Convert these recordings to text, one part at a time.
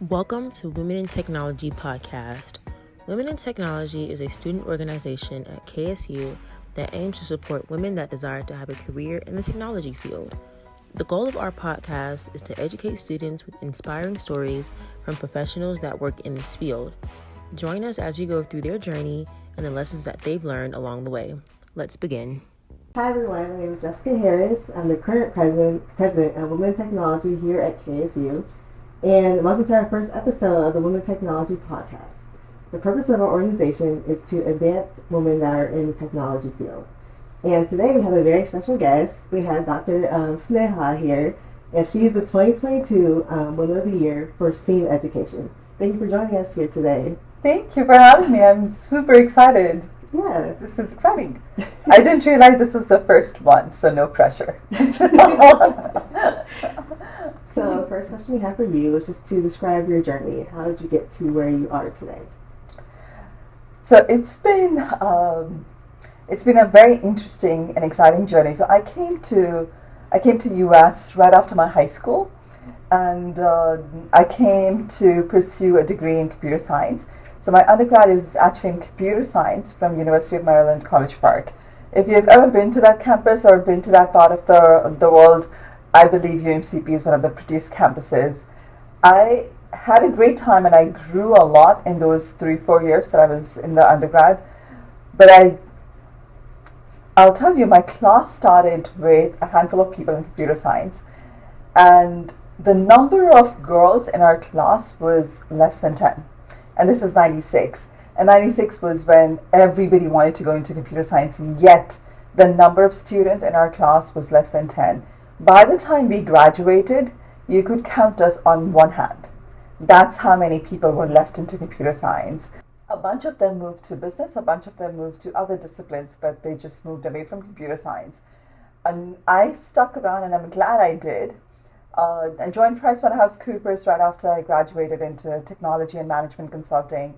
Welcome to Women in Technology podcast. Women in Technology is a student organization at KSU that aims to support women that desire to have a career in the technology field. The goal of our podcast is to educate students with inspiring stories from professionals that work in this field. Join us as we go through their journey and the lessons that they've learned along the way. Let's begin. Hi everyone, my name is Jessica Harris. I'm the current president of Women in Technology here at KSU. And welcome to our first episode of the Women in Technology podcast. The purpose of our organization is to advance women that are in the technology field. And today we have a very special guest. We have Dr. Sneha here, and she's the 2022 Woman of the Year for STEAM Education. Thank you for joining us here today. Thank you for having me. I'm super excited. Yeah. This is exciting. I didn't realize this was the first one, so no pressure. So the first question we have for you is just to describe your journey. How did you get to where you are today? So it's been a very interesting and exciting journey. So I came to US right after my high school, and I came to pursue a degree in computer science. So my undergrad is actually in computer science from University of Maryland, College Park. If you've ever been to that campus or been to that part of the world, I believe UMCP is one of the prettiest campuses. I had a great time and I grew a lot in those 3-4 years that I was in the undergrad. But I'll tell you, my class started with a handful of people in computer science, and the number of girls in our class was less than 10. And this is 96. And 96 was when everybody wanted to go into computer science, yet the number of students in our class was less than 10. By the time we graduated, you could count us on one hand. That's how many people were left into computer science. A bunch of them moved to business, a bunch of them moved to other disciplines, but they just moved away from computer science. And I stuck around, and I'm glad I did. I joined PricewaterhouseCoopers right after I graduated into technology and management consulting.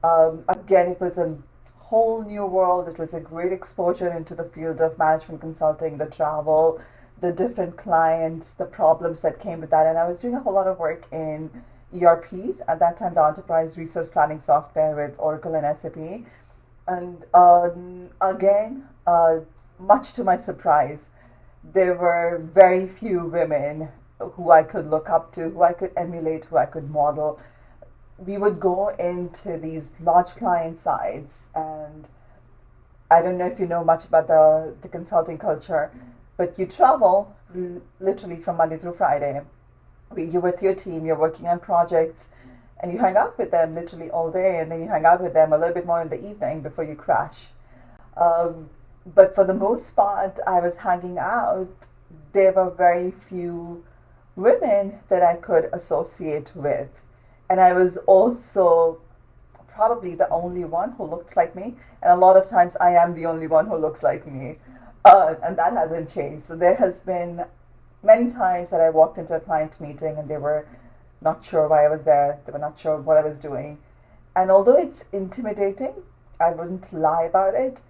Again, it was a whole new world. It was a great exposure into the field of management consulting, the travel, the different clients, the problems that came with that. And I was doing a whole lot of work in ERPs, at that time the enterprise resource planning software with Oracle and SAP. And again, much to my surprise, there were very few women who I could look up to, who I could emulate, who I could model. We would go into these large client sites, and I don't know if you know much about the consulting culture, but you travel literally from Monday through Friday. You're with your team, you're working on projects, and you hang out with them literally all day, and then you hang out with them a little bit more in the evening before you crash. But for the most part, I was hanging out. There were very few women that I could associate with. And I was also probably the only one who looked like me. And a lot of times I am the only one who looks like me. And that hasn't changed. So there has been many times that I walked into a client meeting and they were not sure why I was there. They were not sure what I was doing. And although it's intimidating, I wouldn't lie about it,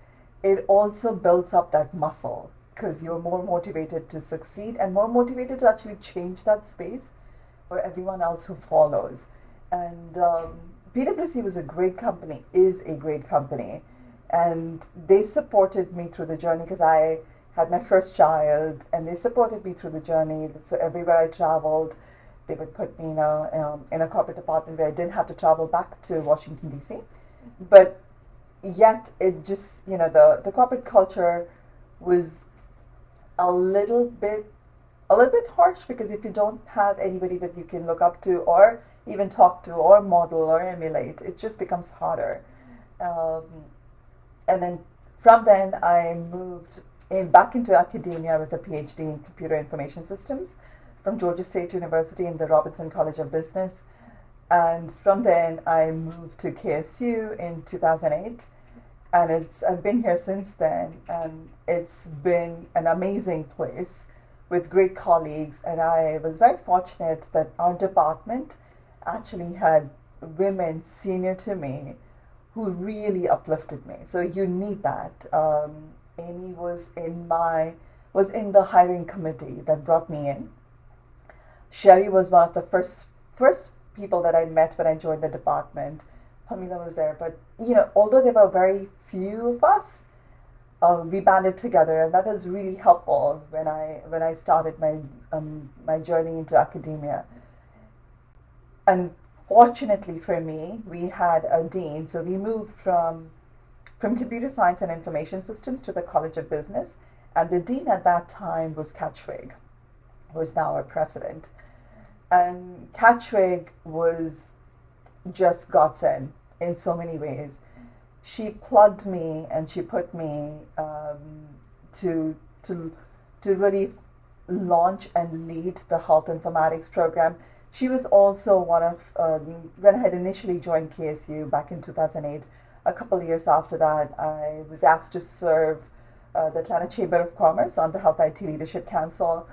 it also builds up that muscle because you're more motivated to succeed and more motivated to actually change that space for everyone else who follows. And PwC was a great company, is a great company. And they supported me through the journey because I had my first child, and they supported me through the journey. So everywhere I traveled, they would put me in a corporate department where I didn't have to travel back to Washington, D.C. But yet it just, the corporate culture was a little bit harsh, because if you don't have anybody that you can look up to or even talk to or model or emulate, it just becomes harder. And then from then I moved back into academia with a PhD in computer information systems from Georgia State University in the Robinson College of Business. And from then I moved to KSU in 2008. And I've been here since then, and it's been an amazing place with great colleagues. And I was very fortunate that our department actually had women senior to me who really uplifted me. So you need that. Amy was in the hiring committee that brought me in. Sherry was one of the first people that I met when I joined the department. Pamela was there, but although there were very few of us, we banded together, and that was really helpful when I started my journey into academia. And fortunately for me, we had a dean, so we moved from computer science and information systems to the College of Business, and the dean at that time was Catchwig, who is now our president. And Catchwig was just godsend in so many ways. She plugged me and she put me to really launch and lead the health informatics program. She was also one of, when I had initially joined KSU back in 2008, a couple of years after that, I was asked to serve the Atlanta Chamber of Commerce on the Health IT Leadership Council.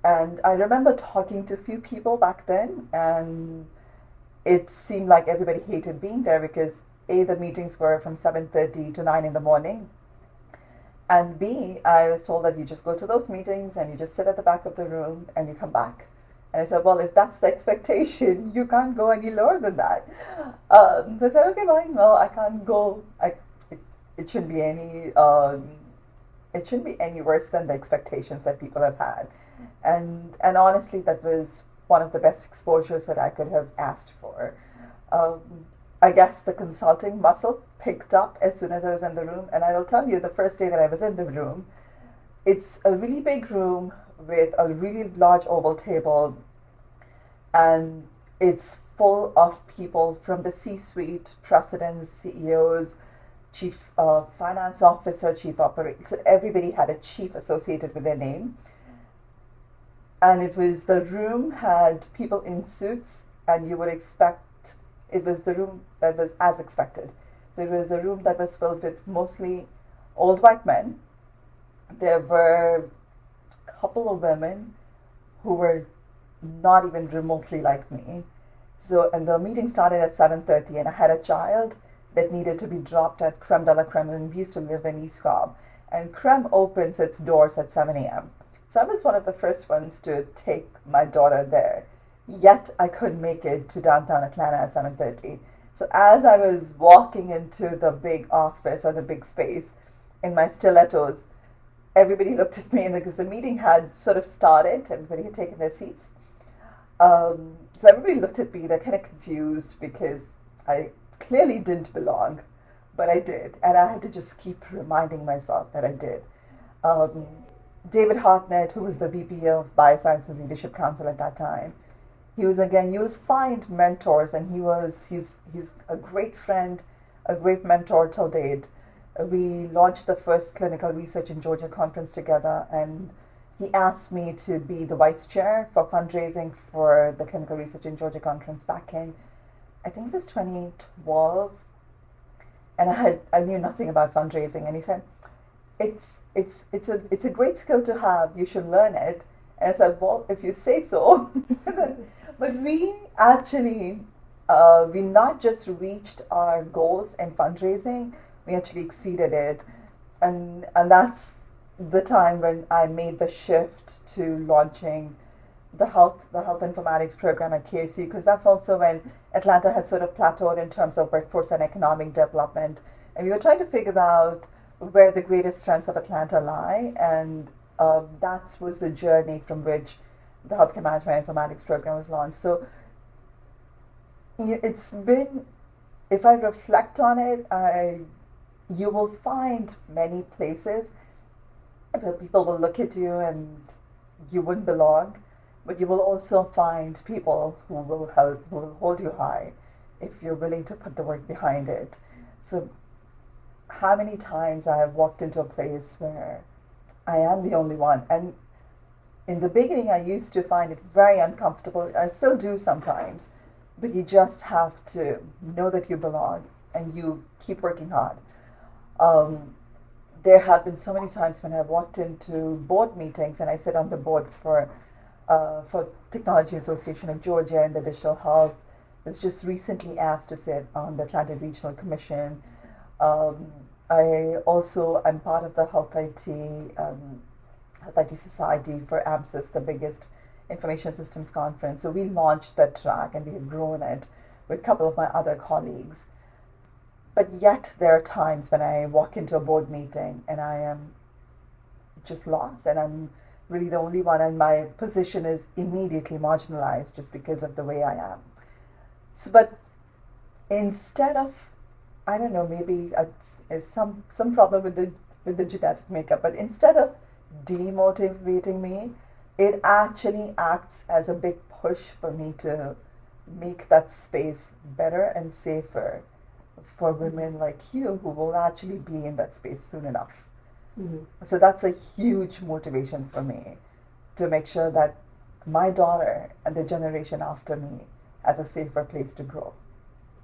And I remember talking to a few people back then, and it seemed like everybody hated being there because A, the meetings were from 7:30 to 9 in the morning, and B, I was told that you just go to those meetings and you just sit at the back of the room and you come back. And I said, well, if that's the expectation, you can't go any lower than that. So I said, okay, fine. Well, I can't go. It shouldn't be any. It shouldn't be any worse than the expectations that people have had. And honestly, that was one of the best exposures that I could have asked for. I guess the consulting muscle picked up as soon as I was in the room. And I will tell you, the first day that I was in the room, it's a really big room with a really large oval table, and it's full of people from the C-suite, presidents, CEOs, chief finance officer, chief operating. So everybody had a chief associated with their name. And the room had people in suits, and you would expect, it was the room that was as expected. So it was a room that was filled with mostly old white men. There were a couple of women who were not even remotely like me. So, and the meeting started at 7:30, and I had a child that needed to be dropped at Creme de la Creme, and we used to live in East Cobb. And Creme opens its doors at 7 a.m. So I was one of the first ones to take my daughter there. Yet I couldn't make it to downtown Atlanta at 7:30. So as I was walking into the big office or the big space in my stilettos, everybody looked at me, and because the meeting had sort of started, everybody had taken their seats. So everybody looked at me, they're kind of confused because I clearly didn't belong, but I did. And I had to just keep reminding myself that I did. David Hartnett, who was the VP of Biosciences Leadership Council at that time, he was, again, you'll find mentors, and he's a great friend, a great mentor till date. We launched the first clinical research in Georgia conference together, and he asked me to be the vice chair for fundraising for the clinical research in Georgia conference back in, I think it was 2012. And I knew nothing about fundraising, and he said, it's a great skill to have. You should learn it. And I said, well, if you say so. But we actually, we not just reached our goals in fundraising, we actually exceeded it. And that's the time when I made the shift to launching the health informatics program at KSU, because that's also when Atlanta had sort of plateaued in terms of workforce and economic development. And we were trying to figure out where the greatest strengths of Atlanta lie, and that was the journey from which the Healthcare Management and Informatics program was launched. So it's been, if I reflect on it, you will find many places where people will look at you and you wouldn't belong, but you will also find people who will help, who will hold you high if you're willing to put the work behind it. So how many times I have walked into a place where I am the only one, and in the beginning I used to find it very uncomfortable. I still do sometimes, but you just have to know that you belong and you keep working hard. There have been so many times when I've walked into board meetings, and I sit on the board for Technology Association of Georgia and the Digital Health. Was just recently asked to sit on the Atlanta Regional Commission. I'm part of the Health IT Society for AMSIS, the biggest Information Systems Conference. So we launched that track and we have grown it with a couple of my other colleagues. But yet there are times when I walk into a board meeting and I am just lost, and I'm really the only one, and my position is immediately marginalized just because of the way I am. So, but instead of, I don't know, maybe is some problem with the genetic makeup, but instead of demotivating me, it actually acts as a big push for me to make that space better and safer for women like you who will actually be in that space soon enough. Mm-hmm. So that's a huge motivation for me to make sure that my daughter and the generation after me has a safer place to grow.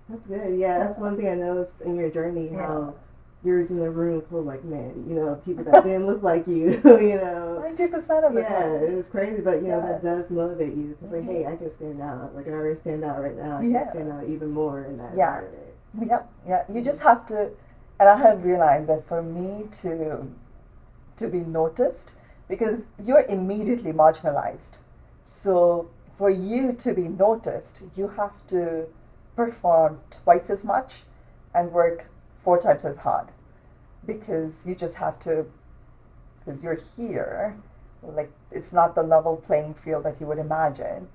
That's good. Yeah, that's one thing I noticed in your journey, how you're in a room full of like men, people that didn't look like you, 90% of the time. Yeah, it's crazy, but that does motivate you. It's like, hey, I can stand out. Like I already stand out right now. I can stand out even more in that environment. Yeah. You just have to, and I have realized that for me to be noticed, because you're immediately marginalized. So for you to be noticed, you have to perform twice as much and work 4 times as hard, because you just have to, because you're here, like it's not the level playing field that you would imagine.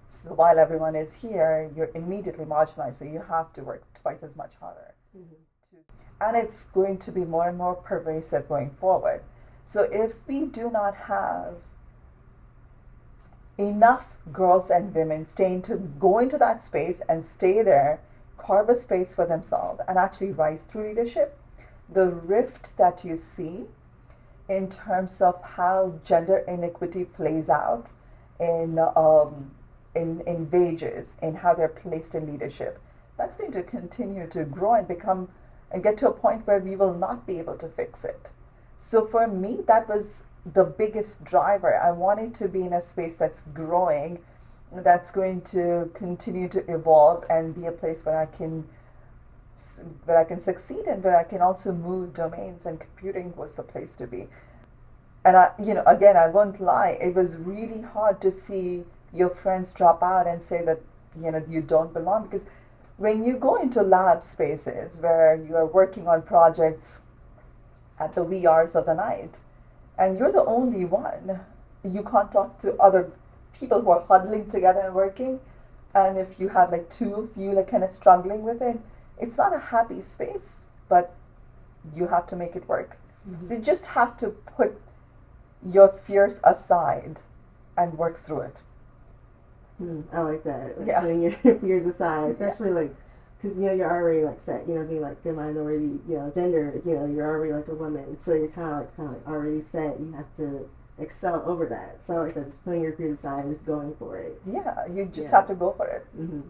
So while everyone is here, you're immediately marginalized, so you have to work twice as much harder. Mm-hmm. And it's going to be more and more pervasive going forward. So if we do not have enough girls and women go into that space and stay there, carve a space for themselves and actually rise through leadership, the rift that you see in terms of how gender inequity plays out in wages, in how they're placed in leadership, that's going to continue to grow and get to a point where we will not be able to fix it. So for me, that was the biggest driver. I wanted to be in a space that's growing, that's going to continue to evolve and be a place where I can succeed and where I can also move domains, and computing was the place to be. And again, I won't lie, it was really hard to see your friends drop out and say that, you don't belong, because when you go into lab spaces where you are working on projects at the wee hours of the night, and you're the only one, you can't talk to other people who are huddling together and working, and if you have like 2 of you like kind of struggling with it, it's not a happy space, but you have to make it work. Mm-hmm. So you just have to put your fears aside and work through it. I like that. Like putting your fears aside, especially because you're already like set, being like the minority, gender, you're already like a woman, so you're kind of already set. You have to excel over that. So like that, just putting your fears aside and just going for it. Yeah, you just have to go for it. Mm-hmm.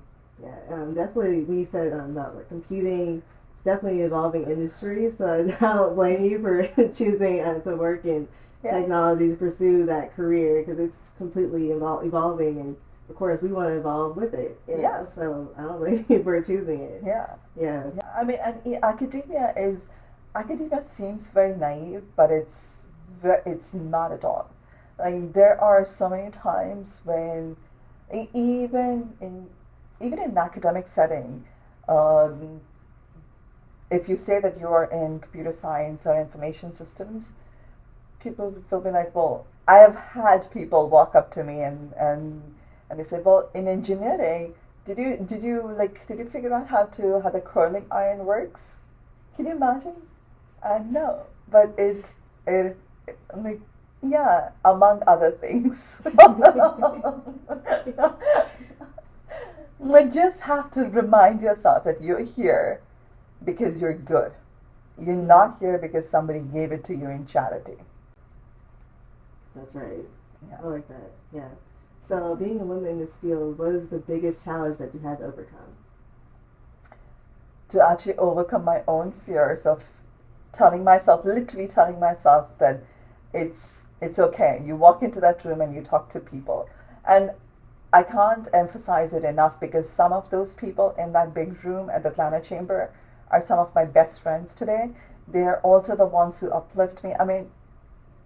Yeah, definitely. We said about like computing. It's definitely an evolving industry, so I don't blame you for choosing to work in technology to pursue that career, because it's completely evolving, and of course we want to evolve with it. So I don't blame you for choosing it. Yeah. I mean, and academia seems very naive, but it's not at all. Like there are so many times when even in an academic setting, if you say that you're in computer science or information systems, people will be like, well, I have had people walk up to me and they say, well, in engineering, did you figure out how the curling iron works? Can you imagine? No, but it like, yeah, among other things. You just have to remind yourself that you're here because you're good. You're not here because somebody gave it to you in charity. That's right. Yeah. I like that. Yeah. So being a woman in this field, what is the biggest challenge that you had to overcome? To actually overcome my own fears of literally telling myself that it's okay. You walk into that room and you talk to people. And I can't emphasize it enough, because some of those people in that big room at the Atlanta Chamber are some of my best friends today. They're also the ones who uplift me. I mean,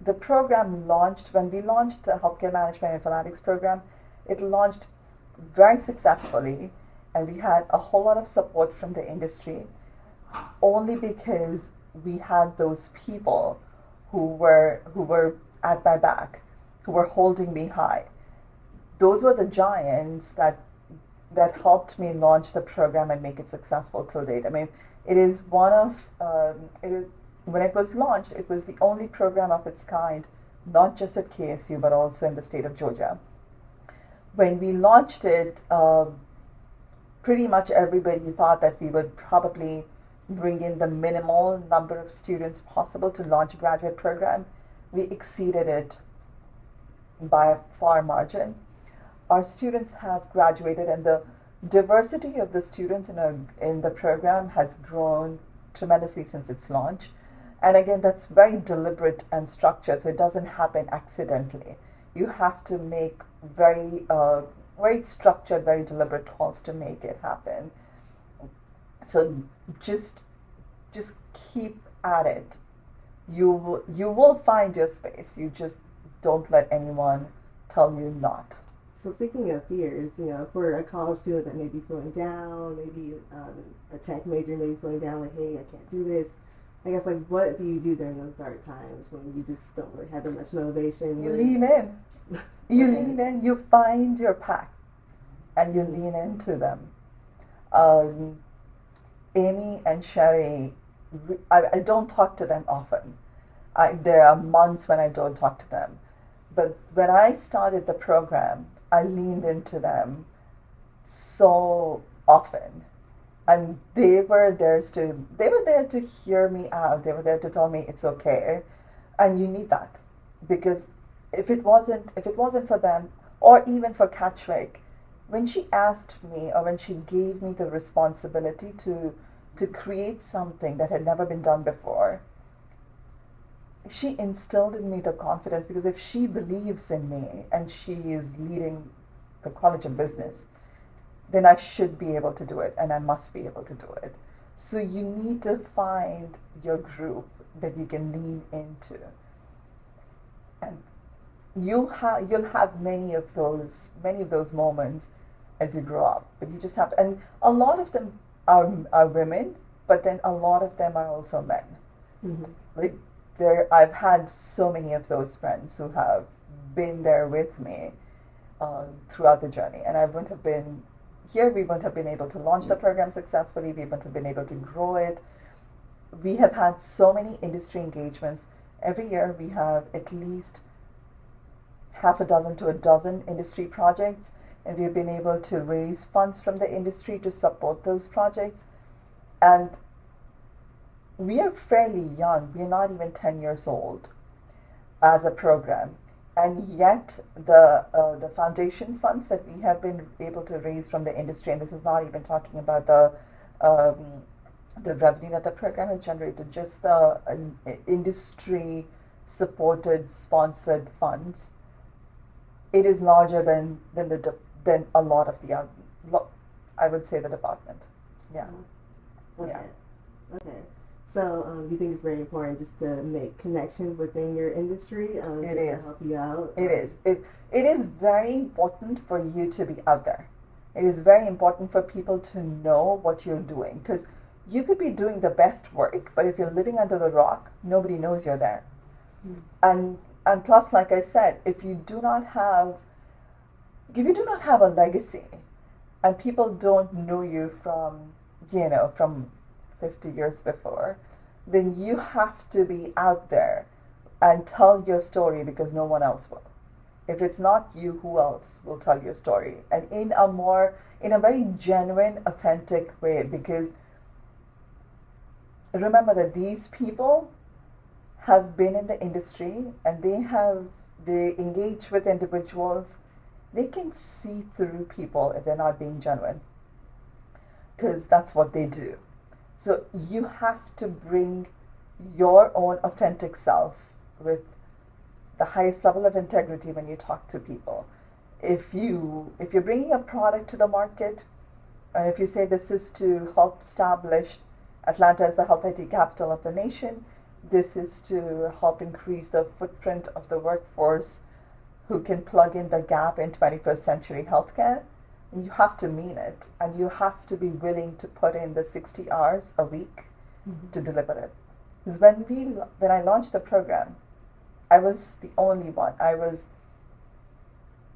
the program launched, when we launched the Healthcare Management and Informatics program, it launched very successfully, and we had a whole lot of support from the industry, only because we had those people who were at my back, who were holding me high. Those were the giants that helped me launch the program and make it successful till date. I mean, it is one of when it was launched, it was the only program of its kind, not just at KSU but also in the state of Georgia. When we launched it, pretty much everybody thought that we would probably bring in the minimal number of students possible to launch a graduate program. We exceeded it by a far margin. Our students have graduated, and the diversity of the students in the program has grown tremendously since its launch. And again, that's very deliberate and structured, so it doesn't happen accidentally. You have to make very structured, very deliberate calls to make it happen. So just keep at it. You will find your space. You just don't let anyone tell you not. So speaking of fears, for a college student that may be feeling down, maybe a tech major may be feeling down, like, hey, I can't do this. I guess, like, what do you do during those dark times when you just don't really have that much motivation? You lean in. You lean in. You find your pack, and you lean into them. Amy and Sherry, I don't talk to them often. There are months when I don't talk to them. But when I started the program, I leaned into them so often. And they were there to hear me out. They were there to tell me it's okay. And you need that. Because if it wasn't for them, or even for Catchwick, when she asked me, or when she gave me the responsibility to create something that had never been done before, she instilled in me the confidence, because if she believes in me and she is leading the College of Business, then I should be able to do it, and I must be able to do it. So you need to find your group that you can lean into. And you'll have many of those moments as you grow up. But you just have to, and a lot of them are women, but then a lot of them are also men. Mm-hmm. Like I've had so many of those friends who have been there with me throughout the journey, and I wouldn't have been here. We wouldn't have been able to launch the program successfully. We wouldn't have been able to grow it. We have had so many industry engagements. Every year we have at least half a dozen to a dozen industry projects, and we've been able to raise funds from the industry to support those projects. And we are fairly young. We're not even 10 years old as a program. And yet the foundation funds that we have been able to raise from the industry, and this is not even talking about the revenue that the program has generated, just the industry supported, sponsored funds, it is larger than a lot of the I would say the department. Yeah. Okay. Yeah. Okay. So, do you think it's very important just to make connections within your industry, It just is. to help you out? It is. It is very important for you to be out there. It is very important for people to know what you're doing, because you could be doing the best work, but if you're living under the rock, nobody knows you're there. Mm. And plus, like I said, if you do not have a legacy, and people don't know you from 50 years before, then you have to be out there and tell your story, because no one else will. If it's not you, who else will tell your story? And in a very genuine, authentic way, because remember that these people have been in the industry, and they engage with individuals. They can see through people if they're not being genuine, because that's what they do. So you have to bring your own authentic self with the highest level of integrity when you talk to people. If you're bringing a product to the market, and if you say this is to help establish Atlanta as the health IT capital of the nation, This is to help increase the footprint of the workforce who can plug in the gap in 21st century healthcare. You have to mean it, and you have to be willing to put in the 60 hours a week to deliver it. Because when I launched the program, I was the only one. I was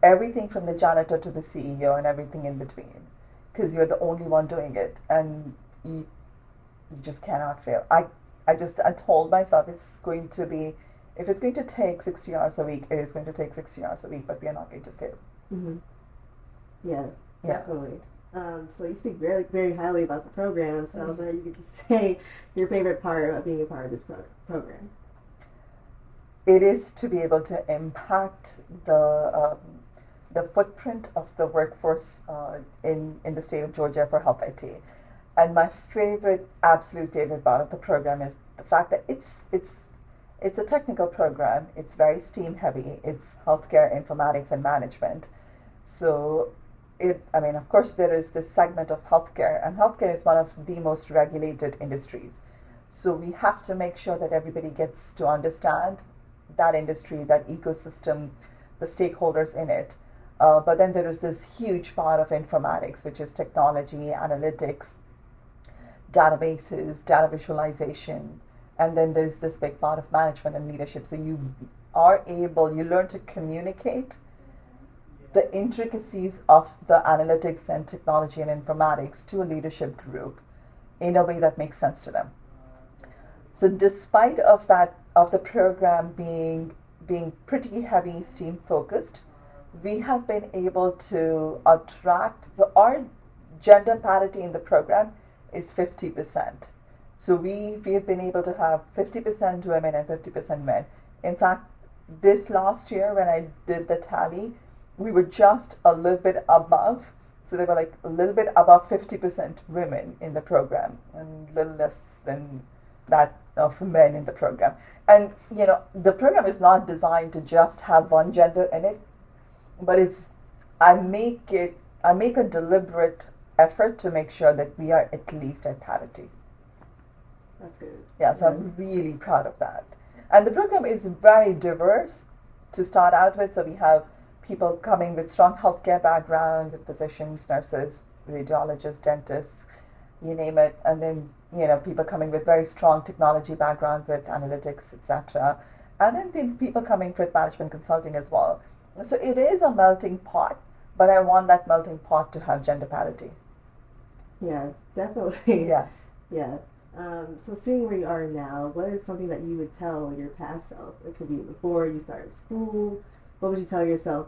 everything from the janitor to the CEO and everything in between, because you're the only one doing it, and you just cannot fail. I told myself it's going to be, if it's going to take 60 hours a week, it is going to take 60 hours a week, but we are not going to fail. Mm-hmm. Yeah, definitely. So you speak very, very highly about the program, so now you get to say your favorite part of being a part of this program. It is to be able to impact the footprint of the workforce in the state of Georgia for health IT. And my absolute favorite part of the program is the fact that it's a technical program. It's very STEAM heavy. It's healthcare, informatics, and management. So of course, there is this segment of healthcare, and healthcare is one of the most regulated industries. So we have to make sure that everybody gets to understand that industry, that ecosystem, the stakeholders in it. But then there is this huge part of informatics, which is technology, analytics, databases, data visualization, and then there's this big part of management and leadership. So you learn to communicate the intricacies of the analytics and technology and informatics to a leadership group in a way that makes sense to them. So despite of the program being pretty heavy STEAM focused, we have been able to attract, so our gender parity in the program is 50%. So we have been able to have 50% women and 50% men. In fact, this last year when I did the tally, we were just a little bit above. So they were like a little bit above 50% women in the program and a little less than that of men in the program. And the program is not designed to just have one gender in it, but I make a deliberate effort to make sure that we are at least at parity. That's good. Yeah, so I'm really proud of that. And the program is very diverse to start out with. So we have people coming with strong healthcare background, with physicians, nurses, radiologists, dentists, you name it. And then, people coming with very strong technology background with analytics, etc. And then people coming with management consulting as well. So it is a melting pot, but I want that melting pot to have gender parity. Yeah, definitely. Yes. Yeah. So seeing where you are now, what is something that you would tell your past self? It could be before you started school. What would you tell yourself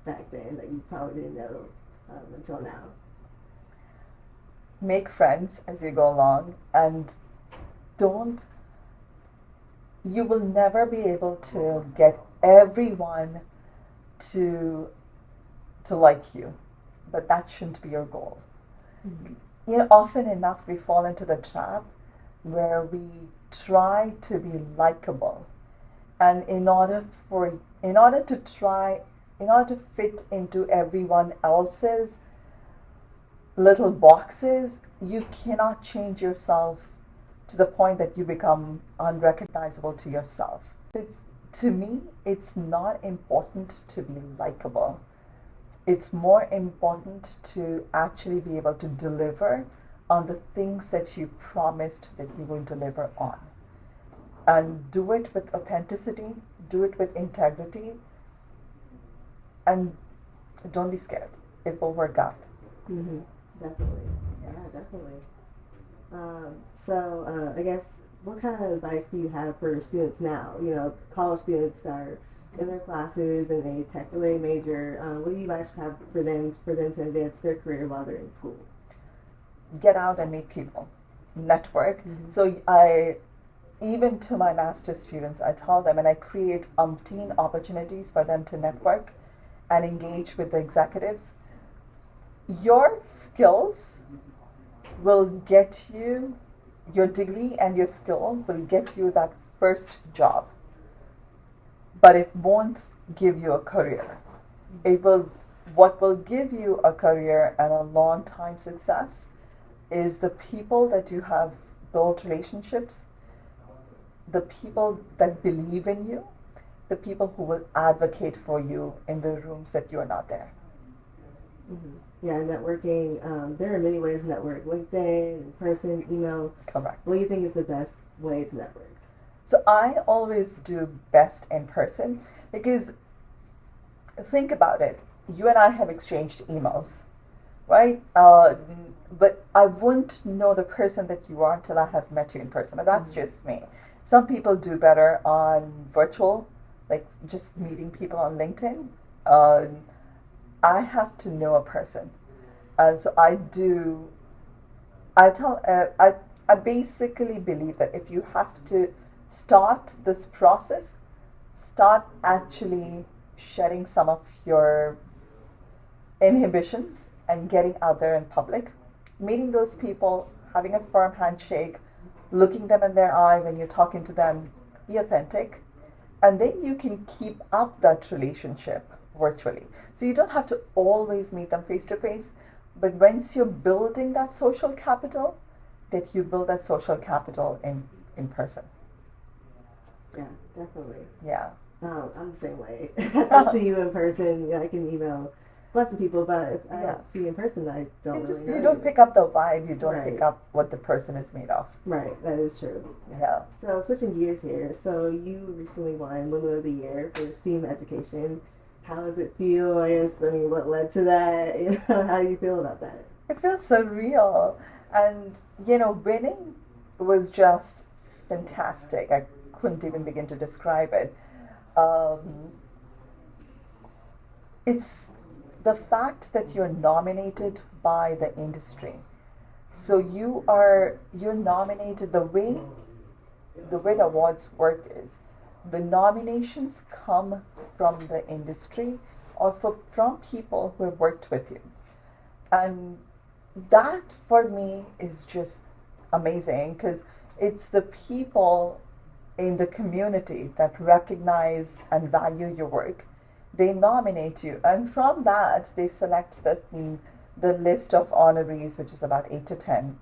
back then that you probably didn't know until now? Make friends as you go along, and you will never be able to get everyone to like you, but that shouldn't be your goal. Mm-hmm. Often enough we fall into the trap where we try to be likable, and in order to fit into everyone else's little boxes, you cannot change yourself to the point that you become unrecognizable to yourself. To me, it's not important to be likable. It's more important to actually be able to deliver on the things that you promised that you will deliver on. And do it with authenticity, do it with integrity, and don't be scared. It will work out. Mm-hmm. Definitely. Yeah, definitely. So I guess, what kind of advice do you have for students now? College students that are in their classes and a tech-related major. What do you guys have for them to advance their career while they're in school? Get out and meet people, network. Mm-hmm. So even to my master's students, I tell them, and I create umpteen opportunities for them to network and engage with the executives. Your skills will get you, your degree and your skill will get you that first job, but it won't give you a career. What will give you a career and a long time success is the people that you have built relationships the people that believe in you, the people who will advocate for you in the rooms that you are not there. Yeah, networking. There are many ways to network: LinkedIn, in person, email. Correct. What do you think is the best way to network? So I always do best in person because think about it. You and I have exchanged emails, right? But I wouldn't know the person that you are until I have met you in person. But that's just me. Some people do better on virtual, like just meeting people on LinkedIn. I have to know a person, and so I do. I basically believe that if you have to start this process, start actually shedding some of your inhibitions and getting out there in public, meeting those people, having a firm handshake, looking them in their eye when you're talking to them, be authentic, and then you can keep up that relationship virtually. So you don't have to always meet them face to face, but once you're building that social capital, that you build that social capital in person. Yeah, definitely. Yeah. I'm the same way. If I see you in person, I can email a bunch of people, but if I don't see you in person, I don't really know You don't pick up the vibe, you don't Right. pick up what the person is made of. Right, that is true. Yeah. So switching gears here, so you recently won Women of the Year for STEAM education. How does it feel? I mean, what led to that? How do you feel about that? It feels surreal. And, winning was just fantastic. I couldn't even begin to describe it. It's the fact that you're nominated by the industry. So you're nominated. The way the WIT awards work is the nominations come from the industry or from people who have worked with you. And that for me is just amazing because it's the people in the community that recognize and value your work. They nominate you, and from that they select the list of honorees, which is about 8 to 10,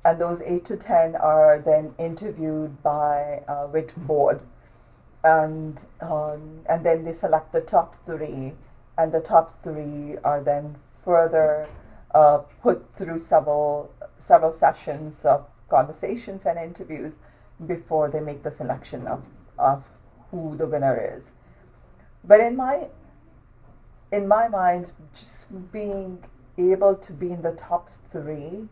and those 8 to 10 are then interviewed by WIT board, and then they select the top 3, and the top 3 are then further put through several sessions of conversations and interviews before they make the selection of who the winner is. But in my mind, just being able to be in the top 3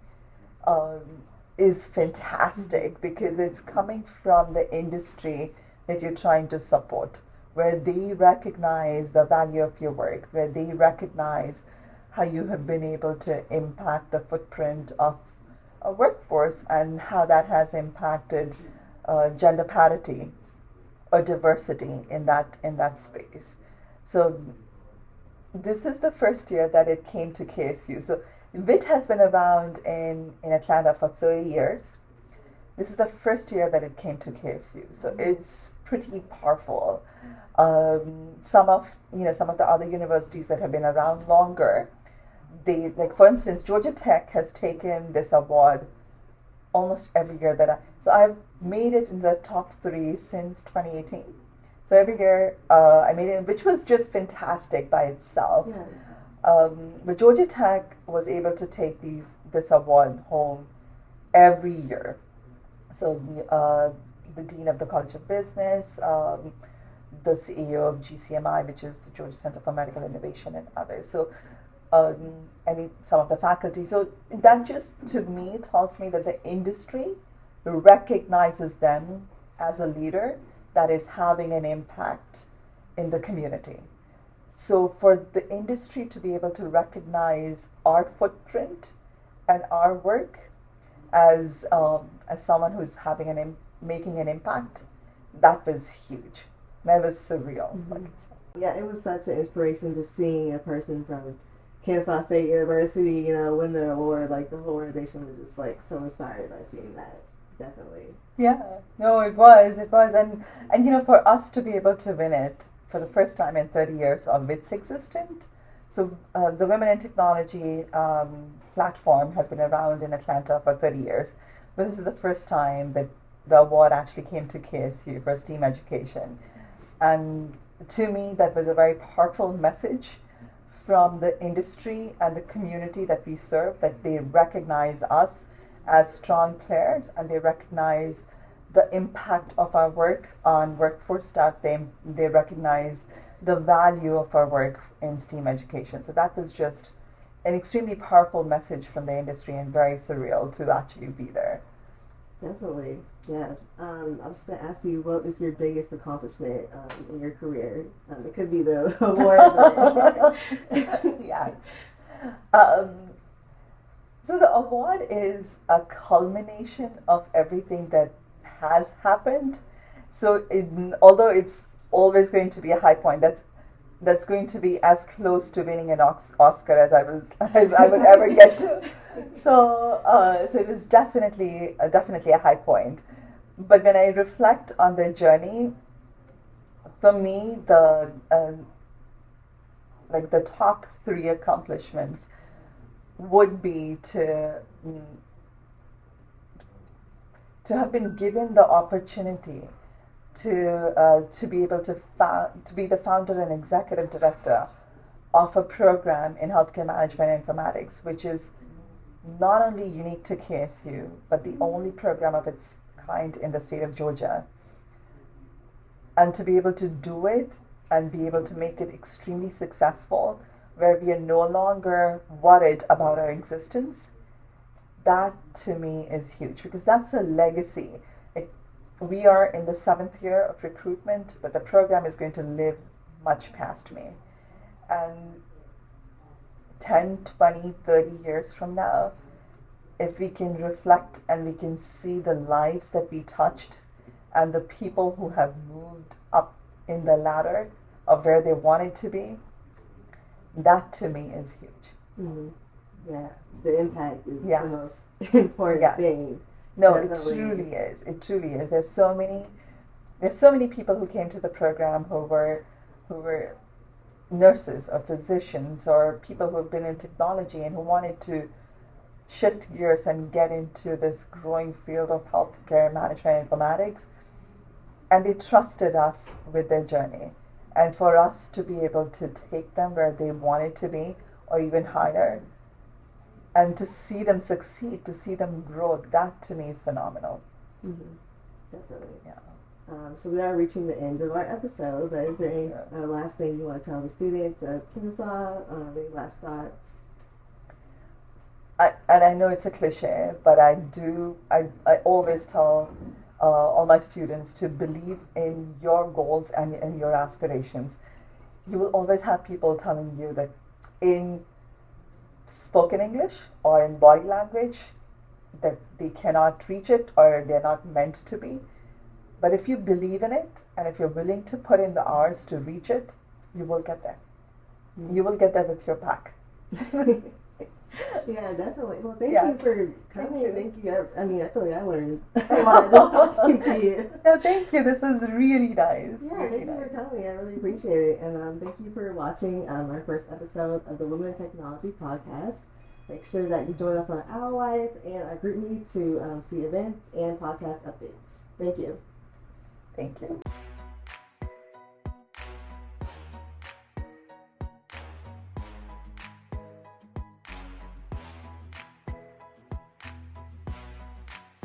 is fantastic because it's coming from the industry that you're trying to support, where they recognize the value of your work, where they recognize how you have been able to impact the footprint of a workforce and how that has impacted gender parity or diversity in that space. So this is the first year that it came to KSU. So WIT has been around in Atlanta for 30 years. This is the first year that it came to KSU. So it's pretty powerful. Some of the other universities that have been around longer, they, like for instance, Georgia Tech has taken this award almost every year so I've made it in the top 3 since 2018. So every year I made it, which was just fantastic by itself. Yeah. But Georgia Tech was able to take this award home every year. So the Dean of the College of Business, the CEO of GCMI, which is the Georgia Center for Medical Innovation, and others. So some of the faculty. So that just, to me, tells me that the industry recognizes them as a leader that is having an impact in the community. So for the industry to be able to recognize our footprint and our work as someone who's making an impact, that was huge. That was surreal. Mm-hmm. Yeah, it was such an inspiration just seeing a person from Kennesaw State University, win the award. Like the whole organization was just like so inspired by seeing that. Definitely. Yeah, no, it was, and for us to be able to win it for the first time in 30 years of WIT's existence. So the Women in Technology platform has been around in Atlanta for 30 years, but this is the first time that the award actually came to KSU for STEAM education. And to me, that was a very powerful message from the industry and the community that we serve, that they recognize us as strong players and they recognize the impact of our work on workforce staff. They recognize the value of our work in STEAM education. So that was just an extremely powerful message from the industry and very surreal to actually be there. Definitely, yeah. I was going to ask you, what is your biggest accomplishment in your career? It could be the award. Yes. So the award is a culmination of everything that has happened. So although it's always going to be a high point, that's going to be as close to winning an Oscar as I would ever get to. So it was definitely a high point. But when I reflect on the journey, for me, the top 3 accomplishments would be to have been given the opportunity to be able to be the founder and executive director of a program in healthcare management and informatics, which is not only unique to KSU, but the only program of its kind in the state of Georgia. And to be able to do it and be able to make it extremely successful, where we are no longer worried about our existence, that to me is huge, because that's a legacy. We are in the 7th year of recruitment, but the program is going to live much past me. And 10, 20, 30 years from now, if we can reflect and we can see the lives that we touched and the people who have moved up in the ladder of where they wanted to be, that to me is huge. Mm-hmm. Yeah, the impact is Yes. the most important thing. No, Definitely. it truly is. It truly is. There's so many people who came to the program who were nurses or physicians or people who have been in technology and who wanted to shift gears and get into this growing field of healthcare management and informatics. And they trusted us with their journey. And for us to be able to take them where they wanted to be or even higher, and to see them succeed, to see them grow, that to me is phenomenal. Mm-hmm. Definitely. Yeah. So we are reaching the end of our episode, but is there any last thing you want to tell the students of Kennesaw? Any last thoughts? I know it's a cliche, but I always tell all my students to believe in your goals and in your aspirations. You will always have people telling you that in spoken English or in body language that they cannot reach it or they're not meant to be. But if you believe in it and if you're willing to put in the hours to reach it, you will get there. You will get there with your pack. Yeah, definitely. Well, thank Yes. you for coming. Thank you. I mean, I feel like I learned a lot just talking to you. No, thank you. This was really nice. Yeah, really thank you for telling me. I really appreciate it. And thank you for watching our first episode of the Women in Technology podcast. Make sure that you join us on Our Life and our group meet to see events and podcast updates. Thank you. Thank you.